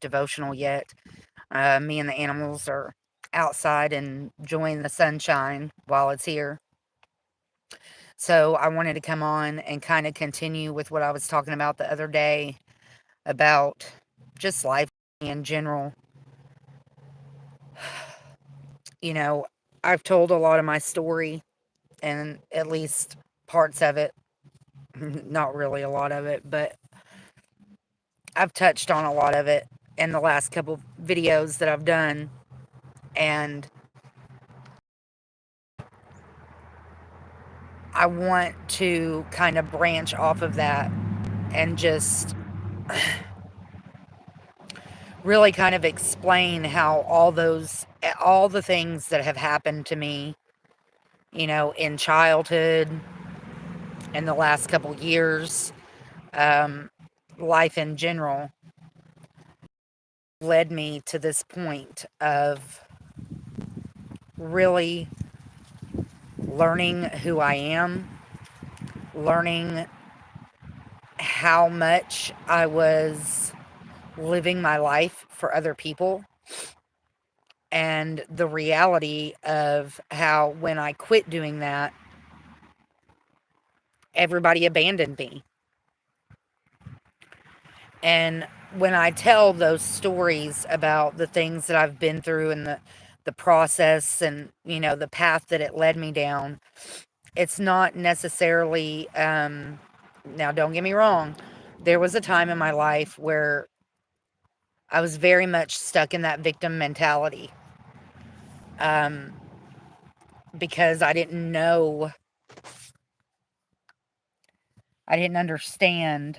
devotional yet. Me and the animals are outside and enjoying the sunshine while it's here. So I wanted to come on and kind of continue with what I was talking about the other day about just life in general. You know, I've told a lot of my story, and at least parts of it, not really a lot of it, but I've touched on a lot of it in the last couple videos that I've done. And I want to kind of branch off of that and just really kind of explain how all the things that have happened to me, in childhood, in the last couple years, um, life in general, led me to this point of really learning who I am, learning how much I was living my life for other people, and the reality of how when I quit doing that, everybody abandoned me. And when I tell those stories about the things that I've been through and the process and, the path that it led me down, it's not necessarily, now don't get me wrong, there was a time in my life where I was very much stuck in that victim mentality, um, because I didn't understand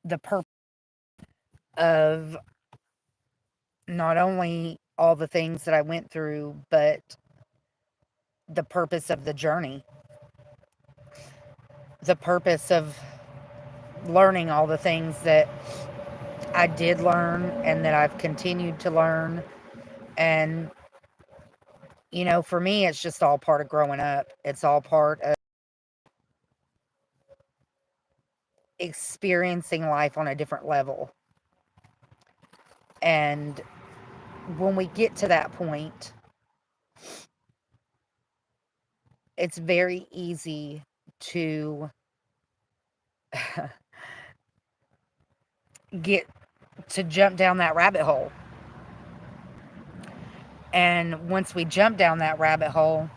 the purpose of not only all the things that I went through, but the purpose of the journey, the purpose of learning all the things that I did learn and that I've continued to learn. And, for me, it's just all part of growing up. It's all part of experiencing life on a different level. And when we get to that point, it's very easy to get to jump down that rabbit hole. And once we jump down that rabbit hole,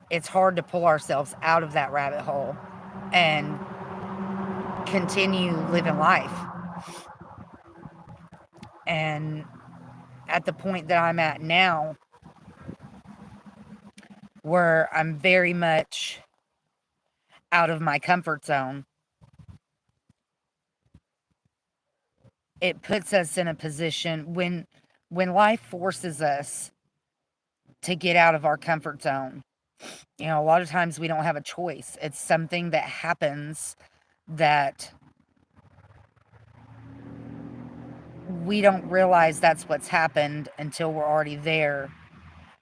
it's hard to pull ourselves out of that rabbit hole and continue living life. And at the point that I'm at now, where I'm very much out of my comfort zone, it puts us in a position when life forces us to get out of our comfort zone. A lot of times we don't have a choice. It's something that happens that we don't realize that's what's happened until we're already there.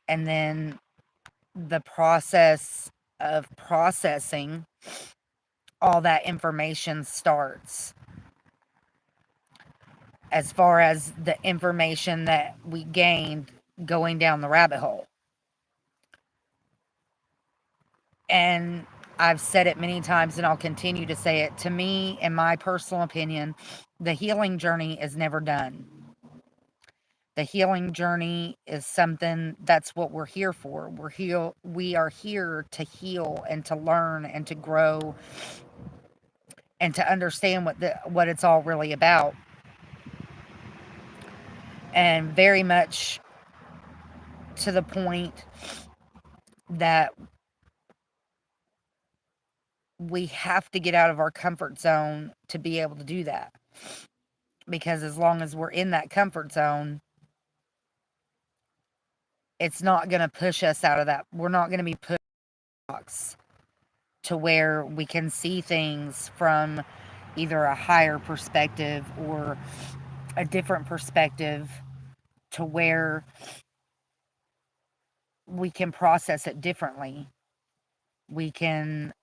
And then the process of processing all that information starts, as far as the information that we gained going down the rabbit hole. And I've said it many times and I'll continue to say it. To me, in my personal opinion, the healing journey is never done. The healing journey is something that's what we're here for. We are here to heal and to learn and to grow and to understand what it's all really about. And very much to the point that we have to get out of our comfort zone to be able to do that. Because as long as we're in that comfort zone, it's not going to push us out of that. We're not going to be pushed to where we can see things from either a higher perspective or a different perspective, to where we can process it differently. We can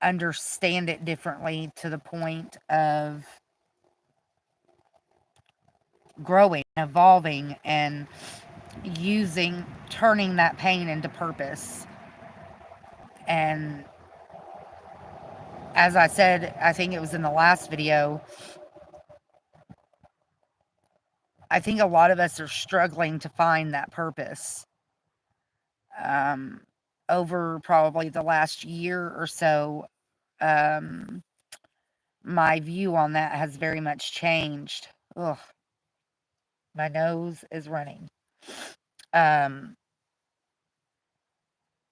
understand it differently to the point of growing, evolving, and turning that pain into purpose. And as I said, I think it was in the last video, I think a lot of us are struggling to find that purpose. Um, Over probably the last year or so, um, my view on that has very much changed. Ugh, my nose is running. Um,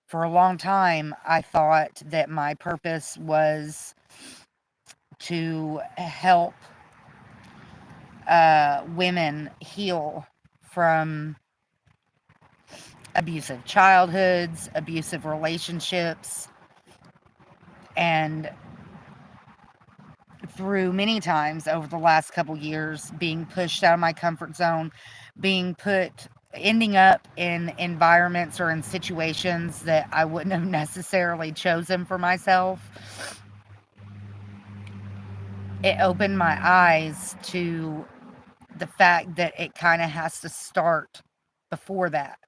for a long time, I thought that my purpose was to help women heal from abusive childhoods, abusive relationships, and through many times over the last couple years, being pushed out of my comfort zone, ending up in environments or in situations that I wouldn't have necessarily chosen for myself. It opened my eyes to the fact that it kind of has to start before that.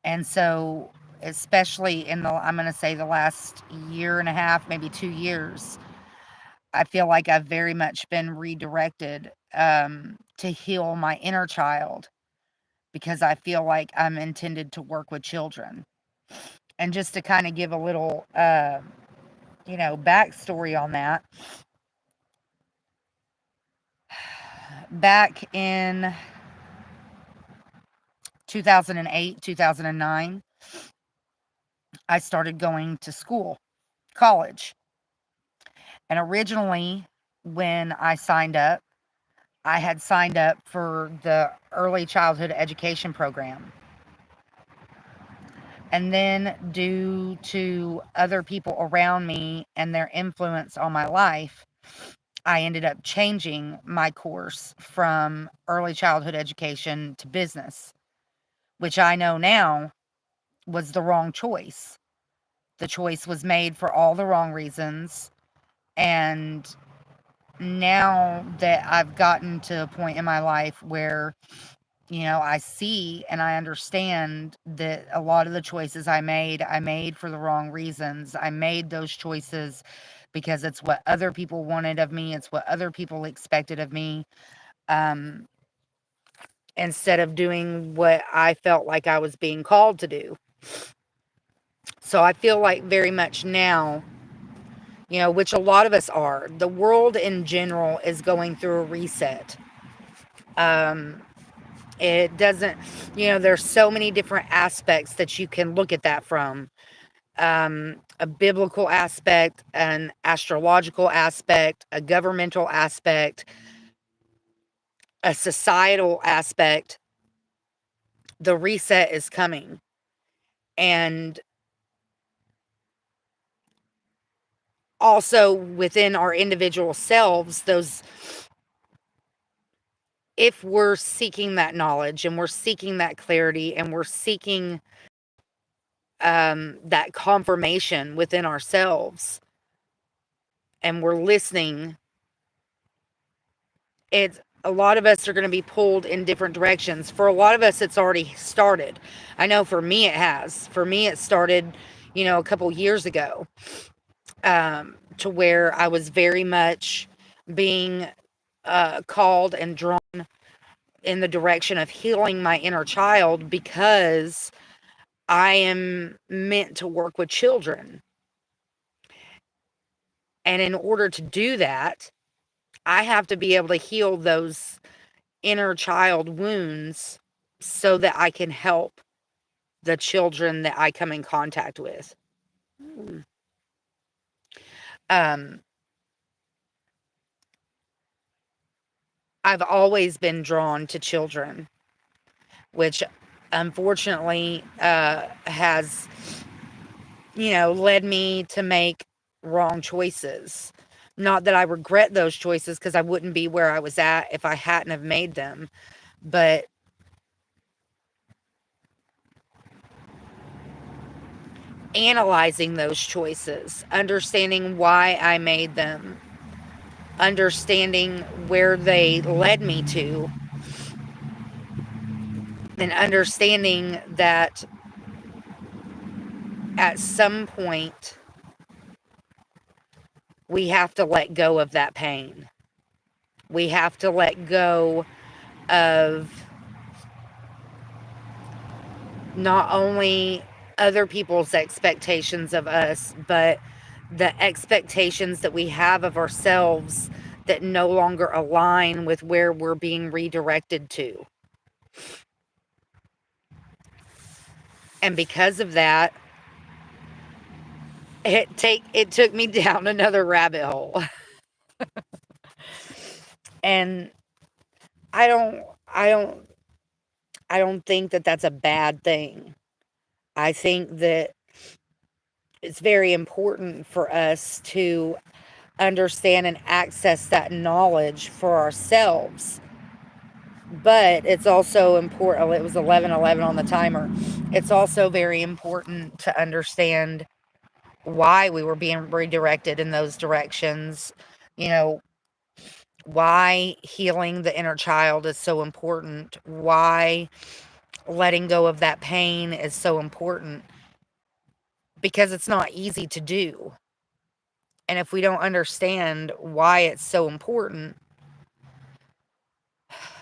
And so, especially in I'm going to say the last year and a half, maybe 2 years, I feel like I've very much been redirected to heal my inner child, because I feel like I'm intended to work with children. And just to kind of give a little, backstory on that, back in 2008, 2009, I started going to college. And originally, when I signed up, I had signed up for the early childhood education program. And then, due to other people around me and their influence on my life, I ended up changing my course from early childhood education to business, which I know now was the wrong choice. The choice was made for all the wrong reasons. And now that I've gotten to a point in my life where, I see and I understand that a lot of the choices I made for the wrong reasons. I made those choices because it's what other people wanted of me. It's what other people expected of me. Um, Instead of doing what I felt like I was being called to do. So I feel like very much now, which a lot of us are, the world in general is going through a reset. It doesn't, there's so many different aspects that you can look at that from. A biblical aspect, an astrological aspect, a governmental aspect, a societal aspect. The reset is coming. And also within our individual selves, if we're seeking that knowledge and we're seeking that clarity and we're seeking that confirmation within ourselves and we're listening, a lot of us are going to be pulled in different directions. For a lot of us, it's already started. I know for me it has. For me, it started, a couple years ago, to where I was very much being called and drawn in the direction of healing my inner child, because I am meant to work with children. And in order to do that, I have to be able to heal those inner child wounds so that I can help the children that I come in contact with. Um, I've always been drawn to children, which unfortunately has, led me to make wrong choices. Not that I regret those choices, because I wouldn't be where I was at if I hadn't have made them. But analyzing those choices, understanding why I made them, understanding where they led me to, and understanding that at some point we have to let go of that pain. We have to let go of not only other people's expectations of us, but the expectations that we have of ourselves that no longer align with where we're being redirected to. And because of that, it took me down another rabbit hole. And I don't I don't I don't think that that's a bad thing. I think that it's very important for us to understand and access that knowledge for ourselves. But it's also important, it was 11:11 on the timer. It's also very important to understand why we were being redirected in those directions. You know, why healing the inner child is so important, why letting go of that pain is so important, because it's not easy to do. And if we don't understand why it's so important,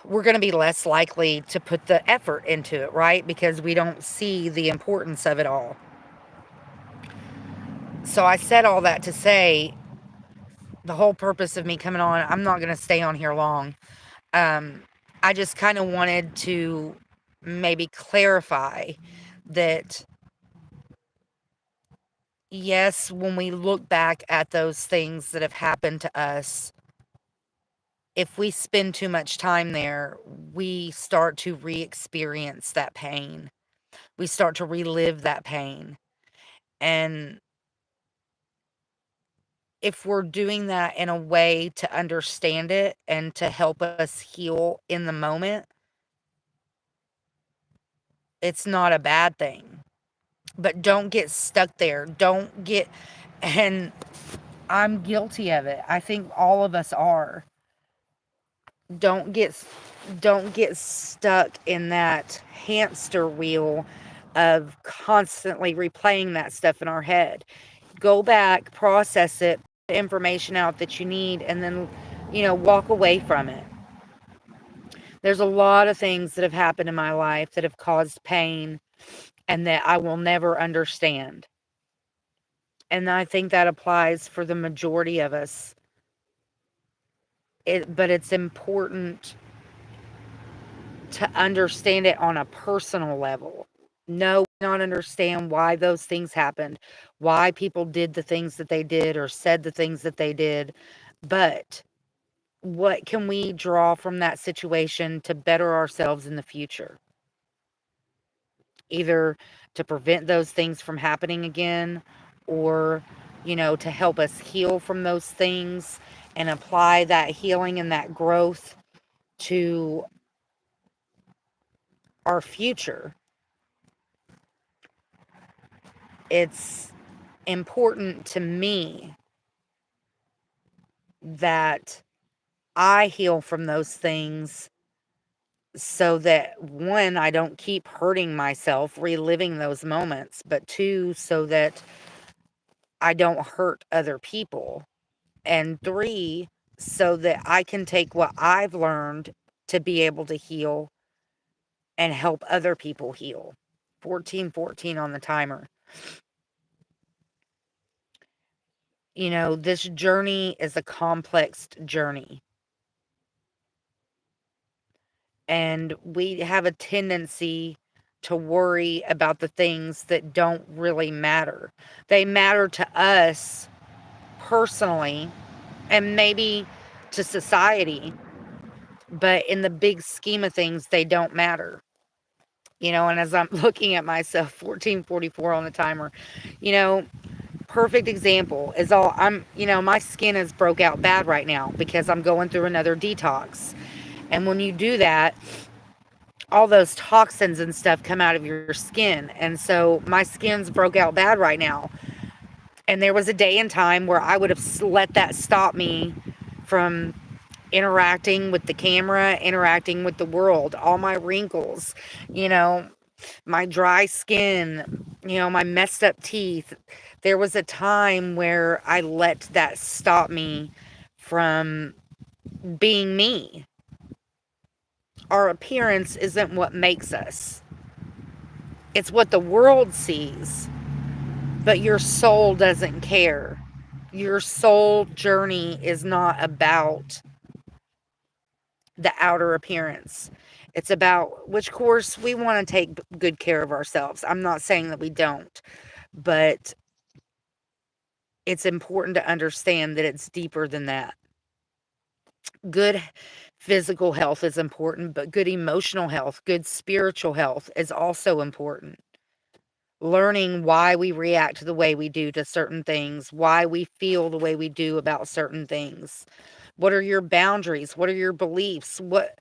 we're going to be less likely to put the effort into it, right? Because we don't see the importance of it all. So I said all that to say the whole purpose of me coming on, I'm not going to stay on here long. I just kind of wanted to maybe clarify that, yes, when we look back at those things that have happened to us, if we spend too much time there, we start to re-experience that pain. We start to relive that pain. And if we're doing that in a way to understand it and to help us heal in the moment, it's not a bad thing. But don't get stuck there. Don't get, and I'm guilty of it. I think all of us are. Don't get don't get stuck in that hamster wheel of constantly replaying that stuff in our head. Go back, process it, put the information out that you need, and then, walk away from it. There's a lot of things that have happened in my life that have caused pain and that I will never understand. And I think that applies for the majority of us. But it's important to understand it on a personal level. No, not understand why those things happened, why people did the things that they did or said the things that they did, but what can we draw from that situation to better ourselves in the future? Either to prevent those things from happening again, or, to help us heal from those things and apply that healing and that growth to our future. It's important to me that I heal from those things so that, one, I don't keep hurting myself, reliving those moments, but two, so that I don't hurt other people, and three, so that I can take what I've learned to be able to heal and help other people heal. 14:14 on the timer. This journey is a complex journey. And we have a tendency to worry about the things that don't really matter. They matter to us personally and maybe to society, but in the big scheme of things, they don't matter. And as I'm looking at myself, 14:44 on the timer, perfect example is my skin is broke out bad right now because I'm going through another detox. And when you do that, all those toxins and stuff come out of your skin. And so my skin's broke out bad right now. And there was a day and time where I would have let that stop me from interacting with the camera, interacting with the world, all my wrinkles, you know, my dry skin, my messed up teeth. There was a time where I let that stop me from being me. Our appearance isn't what makes us, it's what the world sees. But your soul doesn't care. Your soul journey is not about the outer appearance. It's about which course we want to take good care of ourselves. I'm not saying that we don't, but it's important to understand that it's deeper than that. Good physical health is important, but good emotional health, good spiritual health is also important. Learning why we react the way we do to certain things, why we feel the way we do about certain things. What are your boundaries? What are your beliefs? What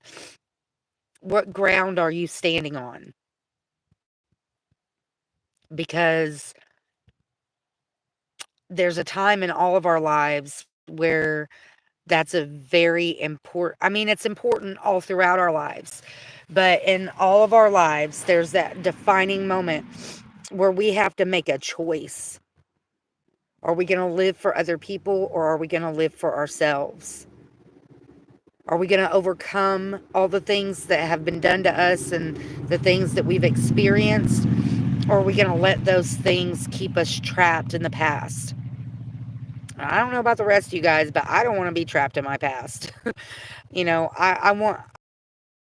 ground are you standing on? Because there's a time in all of our lives where that's a very important, I mean, it's important all throughout our lives, but in all of our lives, there's that defining moment where we have to make a choice. Are we going to live for other people, or are we going to live for ourselves? Are we going to overcome all the things that have been done to us and the things that we've experienced? Or are we going to let those things keep us trapped in the past? I don't know about the rest of you guys, but I don't want to be trapped in my past. I want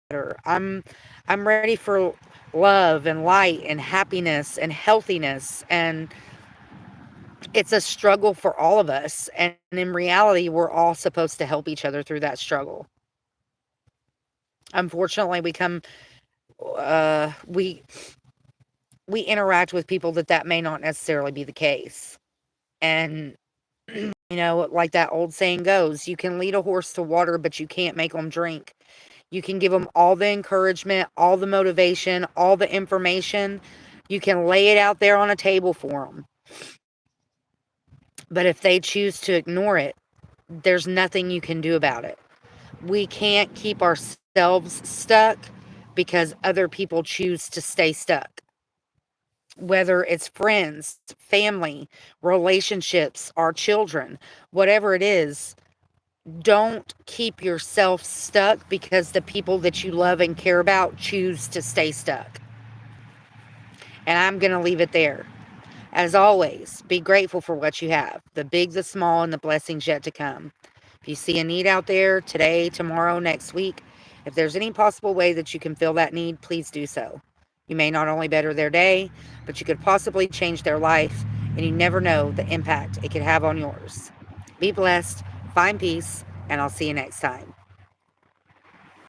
better. I'm ready for love and light and happiness and healthiness, and it's a struggle for all of us, and in reality we're all supposed to help each other through that struggle. Unfortunately, we interact with people that may not necessarily be the case. And like that old saying goes, you can lead a horse to water, but you can't make them drink. You can give them all the encouragement, all the motivation, all the information. You can lay it out there on a table for them. But if they choose to ignore it, there's nothing you can do about it. We can't keep ourselves stuck because other people choose to stay stuck. Whether it's friends, family, relationships, our children, whatever it is, don't keep yourself stuck because the people that you love and care about choose to stay stuck. And I'm going to leave it there. As always, be grateful for what you have, the big, the small, and the blessings yet to come. If you see a need out there today, tomorrow, next week, if there's any possible way that you can fill that need, please do so. You may not only better their day, but you could possibly change their life, and you never know the impact it could have on yours. Be blessed, find peace, and I'll see you next time.